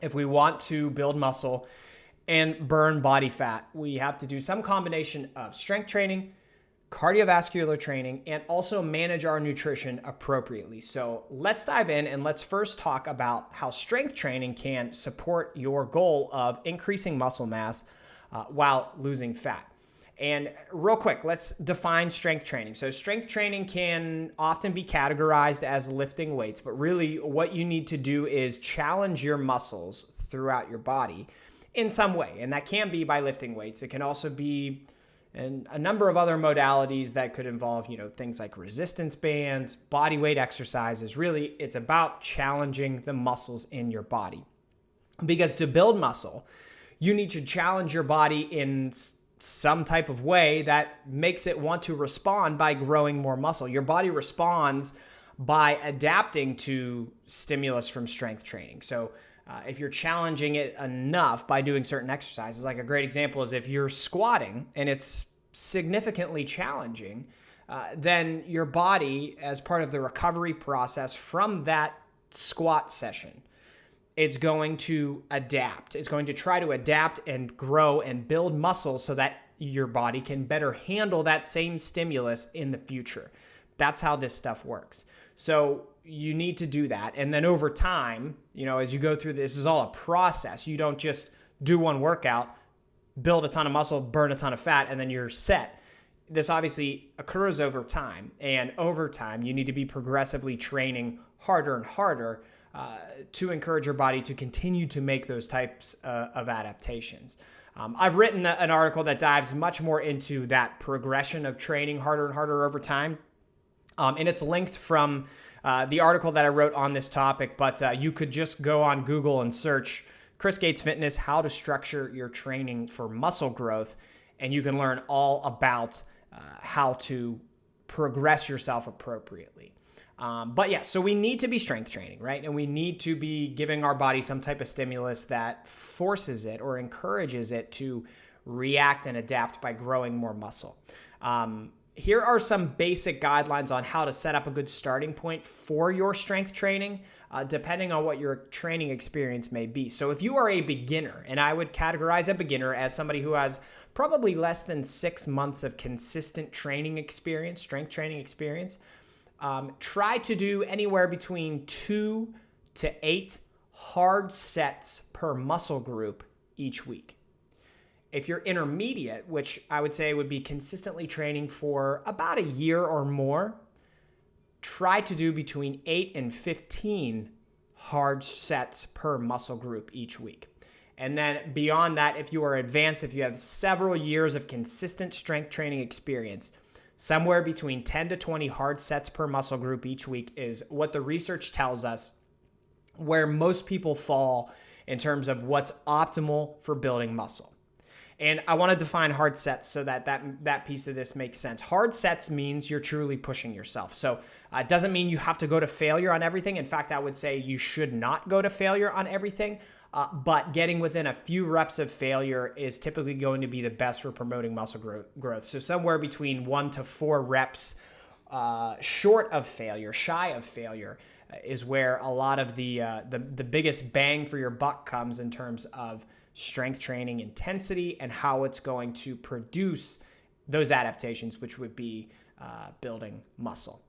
If we want to build muscle and burn body fat, we have to do some combination of strength training, cardiovascular training, and also manage our nutrition appropriately. So let's dive in and let's first talk about how strength training can support your goal of increasing muscle mass while losing fat. And real quick, let's define strength training. So strength training can often be categorized as lifting weights, but really what you need to do is challenge your muscles throughout your body in some way. And that can be by lifting weights. It can also be and a number of other modalities that could involve, things like resistance bands, body weight exercises. Really, it's about challenging the muscles in your body. Because to build muscle, you need to challenge your body in some type of way that makes it want to respond by growing more muscle. Your body responds by adapting to stimulus from strength training. So if you're challenging it enough by doing certain exercises, like a great example is if you're squatting and it's significantly challenging, then your body, as part of the recovery process from that squat session, it's going to adapt. It's going to try to adapt and grow and build muscle so that your body can better handle that same stimulus in the future. That's how this stuff works. So you need to do that. And then over time, as you go through this is all a process. You don't just do one workout, build a ton of muscle, burn a ton of fat, and then you're set. This obviously occurs over time. And over time, you need to be progressively training harder and harder to encourage your body to continue to make those types of adaptations. I've written an article that dives much more into that progression of training harder and harder over time. And it's linked from the article that I wrote on this topic, but you could just go on Google and search Chris Gates Fitness, how to structure your training for muscle growth, and you can learn all about how to progress yourself appropriately. So we need to be strength training, right? And we need to be giving our body some type of stimulus that forces it or encourages it to react and adapt by growing more muscle. Here are some basic guidelines on how to set up a good starting point for your strength training, depending on what your training experience may be. So if you are a beginner, and I would categorize a beginner as somebody who has probably less than 6 months of consistent training experience, strength training experience, try to do anywhere between 2 to 8 hard sets per muscle group each week. If you're intermediate, which I would say would be consistently training for about a year or more, try to do between 8 and 15 hard sets per muscle group each week. And then beyond that, if you are advanced, if you have several years of consistent strength training experience, somewhere between 10 to 20 hard sets per muscle group each week is what the research tells us where most people fall in terms of what's optimal for building muscle. And I want to define hard sets so that piece of this makes sense. Hard sets means you're truly pushing yourself. So it doesn't mean you have to go to failure on everything. In fact, I would say you should not go to failure on everything. But getting within a few reps of failure is typically going to be the best for promoting muscle growth. So somewhere between 1 to 4 reps short of failure, shy of failure, is where a lot of the biggest bang for your buck comes in terms of strength training intensity and how it's going to produce those adaptations, which would be building muscle.